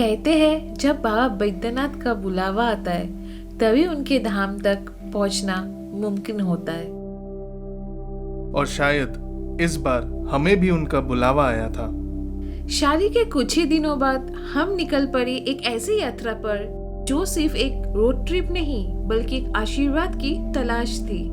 कहते हैं जब बाबा बैद्यनाथ का बुलावा आता है तभी उनके धाम तक पहुंचना मुमकिन होता है। और शायद इस बार हमें भी उनका बुलावा आया था। शादी के कुछ ही दिनों बाद हम निकल पड़े एक ऐसी यात्रा पर जो सिर्फ एक रोड ट्रिप नहीं बल्कि एक आशीर्वाद की तलाश थी।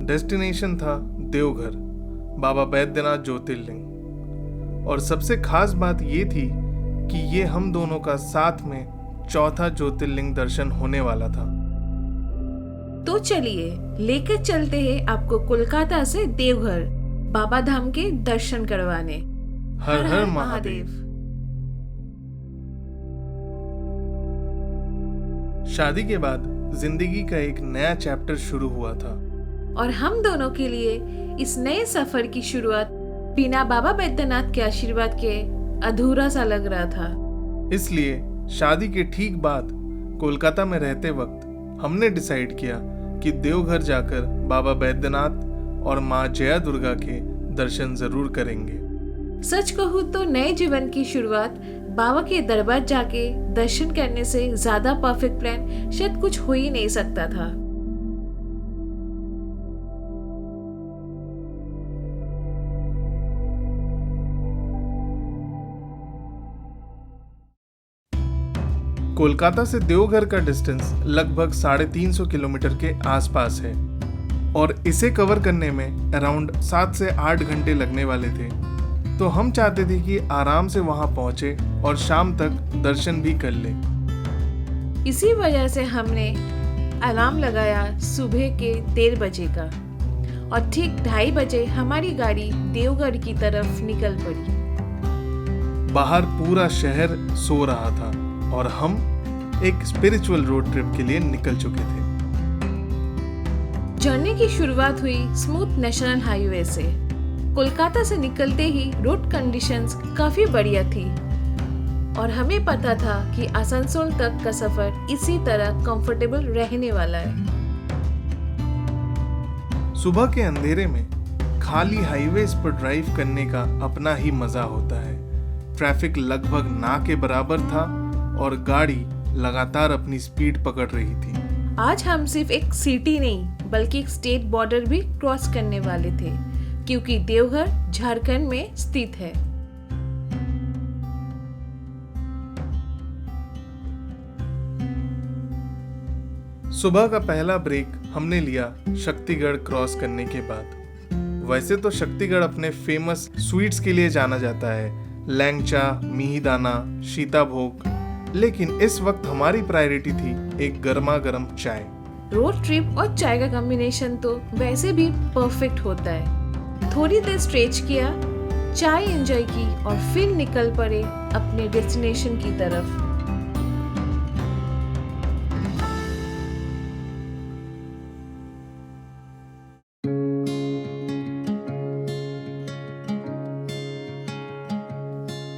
डेस्टिनेशन था देवघर, बाबा बैद्यनाथ ज्योतिर्लिंग। और सबसे खास बात ये थी कि ये हम दोनों का साथ में चौथा ज्योतिर्लिंग दर्शन होने वाला था। तो चलिए लेकर चलते हैं आपको कोलकाता से देवघर बाबा धाम के दर्शन करवाने। हर हर महादेव। शादी के बाद जिंदगी का एक नया चैप्टर शुरू हुआ था और हम दोनों के लिए इस नए सफर की शुरुआत बिना बाबा बैद्यनाथ के आशीर्वाद के अधूरा सा लग रहा था। इसलिए शादी के ठीक बाद कोलकाता में रहते वक्त हमने डिसाइड किया कि देवघर जाकर बाबा बैद्यनाथ और माँ जया दुर्गा के दर्शन जरूर करेंगे। सच कहूँ तो नए जीवन की शुरुआत बाबा के दरबार जाके दर्शन करने से ज्यादा परफेक्ट प्लान शायद कुछ हो ही नहीं सकता था। कोलकाता से देवघर का डिस्टेंस लगभग 350 किलोमीटर के आसपास है और इसे कवर करने में अराउंड 7 से 8 घंटे लगने वाले थे। तो हम चाहते थे कि आराम से वहां पहुंचे और शाम तक दर्शन भी कर ले। इसी वजह से हमने अलार्म लगाया सुबह के 13 बजे का और ठीक 2:30 बजे हमारी गाड़ी देवघर की तरफ निकल पड़ी। बाहर पूरा शहर सो रहा था और हम एक स्पिरिचुअल रोड ट्रिप के लिए निकल चुके थे। जर्नी की शुरुआत हुई स्मूथ नेशनल हाईवे से। कोलकाता से निकलते ही रोड कंडीशंस काफी बढ़िया थी और हमें पता था कि आसनसोल तक का सफर इसी तरह कंफर्टेबल रहने वाला है। सुबह के अंधेरे में खाली हाईवेज पर ड्राइव करने का अपना ही मजा होता है। ट्रैफिक लगभग ना के बराबर था और गाड़ी लगातार अपनी स्पीड पकड़ रही थी। आज हम सिर्फ एक सिटी नहीं बल्कि एक स्टेट बॉर्डर भी क्रॉस करने वाले थे क्योंकि देवघर झारखंड में स्थित है। सुबह का पहला ब्रेक हमने लिया शक्तिगढ़ क्रॉस करने के बाद। वैसे तो शक्तिगढ़ अपने फेमस स्वीट्स के लिए जाना जाता है, लैंगचा, मिहिदाना, सीताभोग, लेकिन इस वक्त हमारी प्रायोरिटी थी एक गर्मा गर्म चाय। रोड ट्रिप और चाय का कॉम्बिनेशन तो वैसे भी परफेक्ट होता है। थोड़ी देर स्ट्रेच किया, चाय एंजॉय की और फिर निकल पड़े अपने डेस्टिनेशन की तरफ।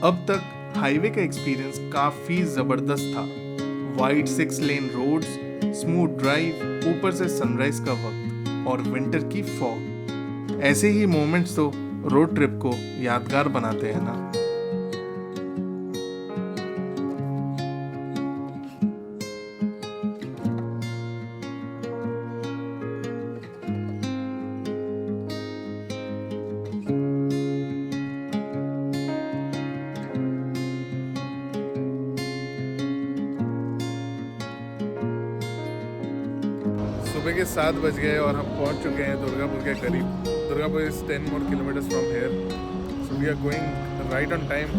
अब तक हाईवे का एक्सपीरियंस काफी जबरदस्त था। वाइड 6 लेन रोड्स, स्मूथ ड्राइव, ऊपर से सनराइज का वक्त और विंटर की फॉग। ऐसे ही मोमेंट्स तो रोड ट्रिप को यादगार बनाते हैं ना। सुबह के 7 बज गए और हम पहुंच चुके हैं दुर्गापुर के करीब। Durgapur is 10 more kilometers from here, so we are going right on time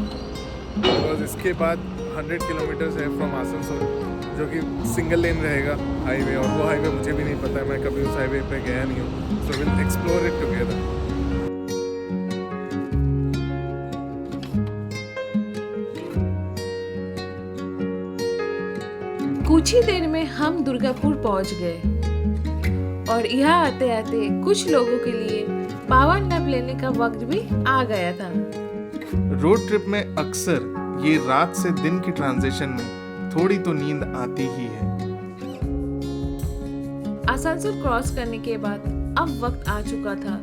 because इसके बाद 100 किलोमीटर्स है फ्रॉम आसनसोल जो कि सिंगल लेन रहेगा हाईवे, और वो हाईवे मुझे भी नहीं पता है, मैं कभी उस हाईवे पे गया नहीं हूँ। So will explore it together. कुछ ही देर में हम दुर्गापुर पहुंच गए और यहाँ आते आते कुछ लोगों के लिए पावर नैप लेने का वक्त भी आ गया था। रोड ट्रिप में अक्सर ये रात से दिन की ट्रांजिशन में थोड़ी तो नींद आती ही है। आसनसोल क्रॉस करने के बाद अब वक्त आ चुका था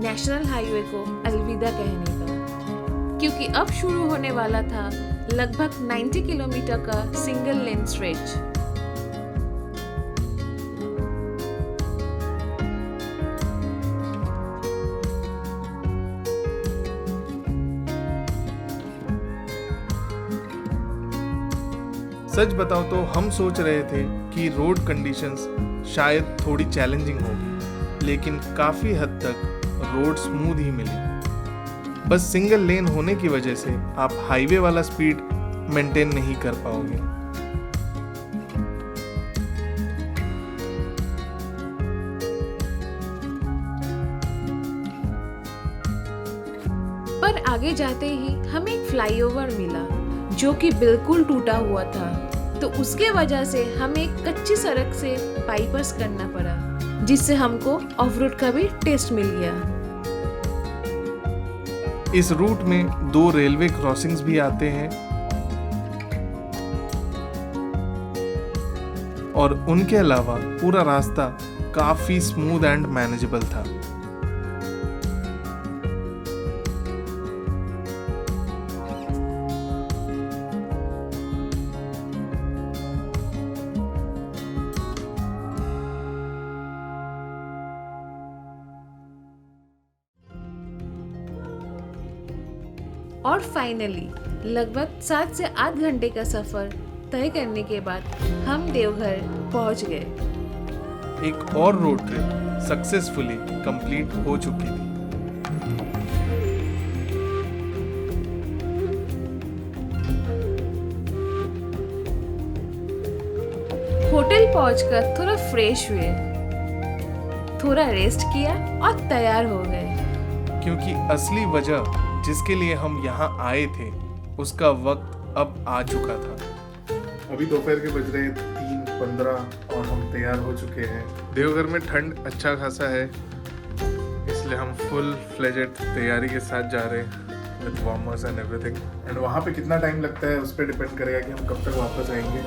नेशनल हाईवे को अलविदा कहने का, क्योंकि अब शुरू होने वाला था लगभग 90 किलोमीटर का सिंगल लेन स्ट्रेच। सच बताओ तो हम सोच रहे थे कि रोड कंडीशंस शायद थोड़ी चैलेंजिंग होगी, लेकिन काफ़ी हद तक रोड स्मूथ ही मिली। बस सिंगल लेन होने की वजह से आप हाईवे वाला स्पीड मेंटेन नहीं कर पाओगे। पर आगे जाते ही हमें एक फ्लाईओवर मिला जो कि बिल्कुल टूटा हुआ था, तो उसके वजह से हमें एक कच्ची सड़क से बाईपास करना पड़ा, जिससे हमको ऑफ रोड का भी टेस्ट मिल गया। इस रूट में 2 रेलवे क्रॉसिंग्स भी आते हैं और उनके अलावा पूरा रास्ता काफी स्मूथ एंड मैनेजेबल था। और फाइनली लगभग 7 से 8 घंटे का सफर तय करने के बाद हम देवघर पहुंच गए। एक और रोड ट्रिप सक्सेसफुली कंप्लीट हो चुकी थी। होटल पहुंचकर थोड़ा फ्रेश हुए, थोड़ा रेस्ट किया और तैयार हो गए, क्योंकि असली वजह जिसके लिए हम यहाँ आए थे उसका वक्त अब आ चुका था। अभी दोपहर के बज रहे 3:15 और हम तैयार हो चुके हैं। देवघर में ठंड अच्छा खासा है, इसलिए हम फुल फ्लेजेड तैयारी के साथ जा रहे हैं with warmers and everything. And वहाँ पे कितना टाइम लगता है उस पर डिपेंड करेगा कि हम कब तक वापस आएंगे।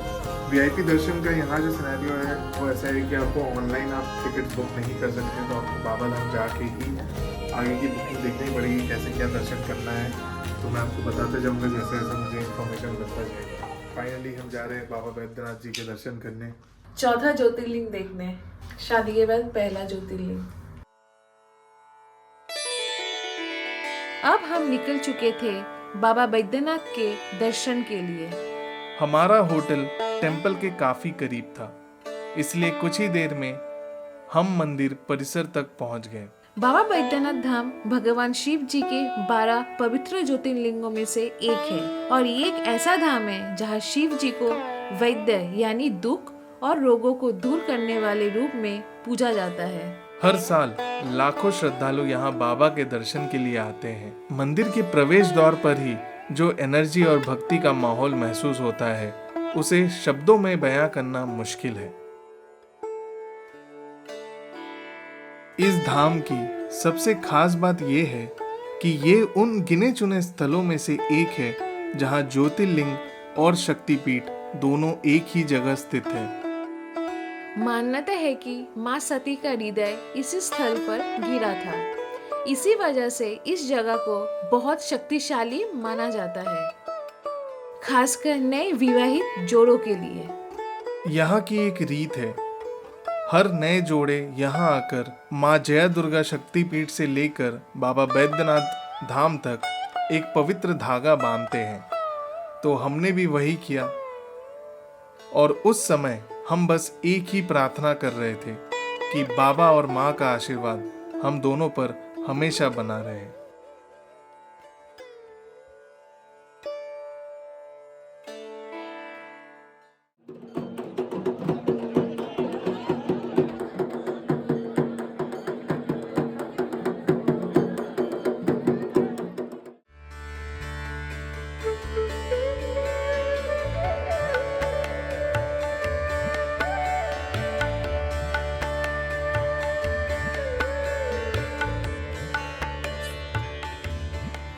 वीआईपी दर्शन का यहाँ जो सिनेरियो है वो ऐसा है कि आपको ऑनलाइन आप टिकट्स बुक नहीं कर सकते, तो आपको बाबा धाम जाके ही आगे की बुकिंग देखनी पड़ेगी, कैसे क्या दर्शन करना है। तो मैं आपको बताते जाऊँगा जैसे जैसे मुझे इन्फॉर्मेशन मिलता जाएगा। फाइनली हम जा रहे हैं बाबा बैद्यनाथ जी के दर्शन करने, चौथा ज्योतिर्लिंग देखने, शादी के बाद पहला ज्योतिर्लिंग। अब हम निकल चुके थे बाबा बैद्यनाथ के दर्शन के लिए। हमारा होटल टेंपल के काफी करीब था, इसलिए कुछ ही देर में हम मंदिर परिसर तक पहुंच गए। बाबा बैद्यनाथ धाम भगवान शिव जी के 12 पवित्र ज्योतिर्लिंगों में से एक है और ये एक ऐसा धाम है जहाँ शिव जी को वैद्य यानी दुख और रोगों को दूर करने वाले रूप में पूजा जाता है। हर साल लाखों श्रद्धालु यहाँ बाबा के दर्शन के लिए आते हैं। मंदिर के प्रवेश द्वार पर ही जो एनर्जी और भक्ति का माहौल महसूस होता है उसे शब्दों में बयां करना मुश्किल है। इस धाम की सबसे खास बात यह है कि ये उन गिने चुने स्थलों में से एक है जहां ज्योतिर्लिंग और शक्तिपीठ दोनों एक ही जगह स्थित है। मान्यता है कि मां सती का हृदय इसी स्थल पर गिरा था, इसी वजह से इस जगह को बहुत शक्तिशाली माना जाता है, खासकर नए विवाहित जोड़ों के लिए। यहाँ की एक रीत है, हर नए जोड़े यहाँ आकर माँ जया दुर्गा शक्तिपीठ से लेकर बाबा बैद्यनाथ धाम तक एक पवित्र धागा बांधते हैं। तो हमने भी वही किया और उस समय हम बस एक ही प्रार्थना कर रहे थे कि बाबा और माँ का आशीर्वाद हम दोनों पर हमेशा बना रहे।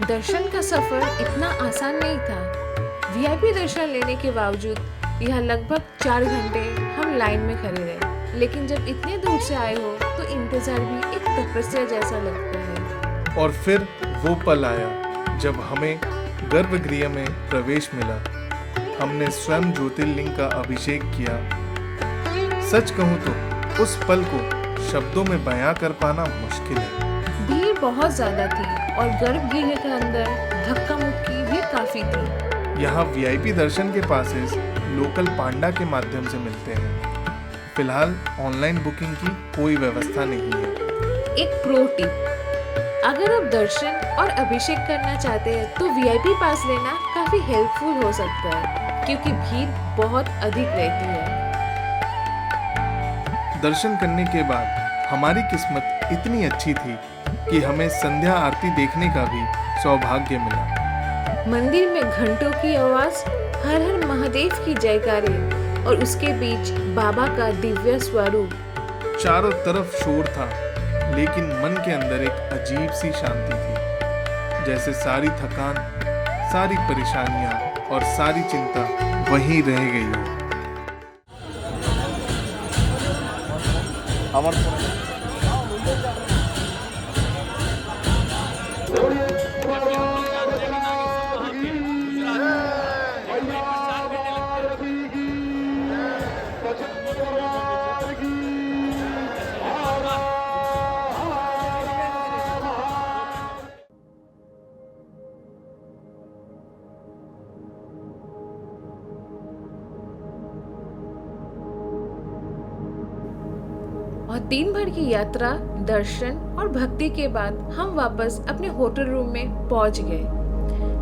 दर्शन का सफर इतना आसान नहीं था। वीआईपी दर्शन लेने के बावजूद यहाँ लगभग 4 घंटे हम लाइन में खड़े रहे, लेकिन जब इतने दूर से आए हो तो इंतजार भी एक तपस्या जैसा लगता है। और फिर वो पल आया जब हमें गर्भगृह में प्रवेश मिला। हमने स्वयं ज्योतिर्लिंग का अभिषेक किया। सच कहूं तो उस पल को शब्दों में बयां कर पाना मुश्किल है। भीड़ बहुत ज्यादा थी और गर्भगृह के अंदर धक्का मुक्की भी काफी थी। यहाँ वीआईपी दर्शन के पासेस लोकल पांडा के माध्यम से मिलते हैं। फिलहाल ऑनलाइन बुकिंग की कोई व्यवस्था नहीं है। एक प्रो टिप, अगर आप दर्शन और अभिषेक करना चाहते हैं तो वीआईपी पास लेना काफी हेल्पफुल हो सकता है, क्योंकि भीड़ बहुत अधिक रहती है। दर्शन करने के बाद हमारी किस्मत इतनी अच्छी थी कि हमें संध्या आरती देखने का भी सौभाग्य मिला। मंदिर में घंटों की आवाज, हर हर महादेव की जयकारे और उसके बीच बाबा का दिव्य स्वरूप। चारों तरफ शोर था, लेकिन मन के अंदर एक अजीब सी शांति थी, जैसे सारी थकान, सारी परेशानियां और सारी चिंता वहीं रह गई हो। और दिन भर की यात्रा, दर्शन और भक्ति के बाद हम वापस अपने होटल रूम में पहुंच गए।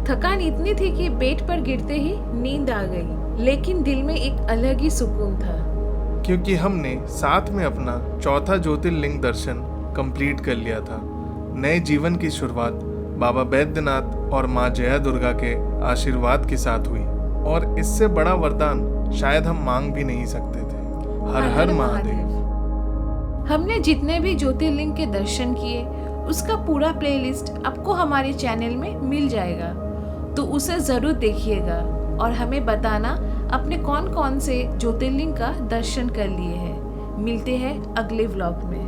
थकान इतनी थी कि बेड पर गिरते ही नींद आ गई, लेकिन दिल में एक अलग ही सुकून था, क्योंकि हमने साथ में अपना चौथा ज्योतिर्लिंग दर्शन कंप्लीट कर लिया था। नए जीवन की शुरुआत बाबा बैद्यनाथ और माँ जया दुर्गा के आशीर्वाद के साथ हुई, और इससे बड़ा वरदान शायद हम मांग भी नहीं सकते थे। हर हर महादेव। हमने जितने भी ज्योतिर्लिंग के दर्शन किए उसका पूरा प्लेलिस्ट आपको हमारे चैनल में मिल जाएगा, तो उसे जरूर देखिएगा और हमें बताना आपने कौन कौन से ज्योतिर्लिंग का दर्शन कर लिए हैं। मिलते हैं अगले व्लॉग में।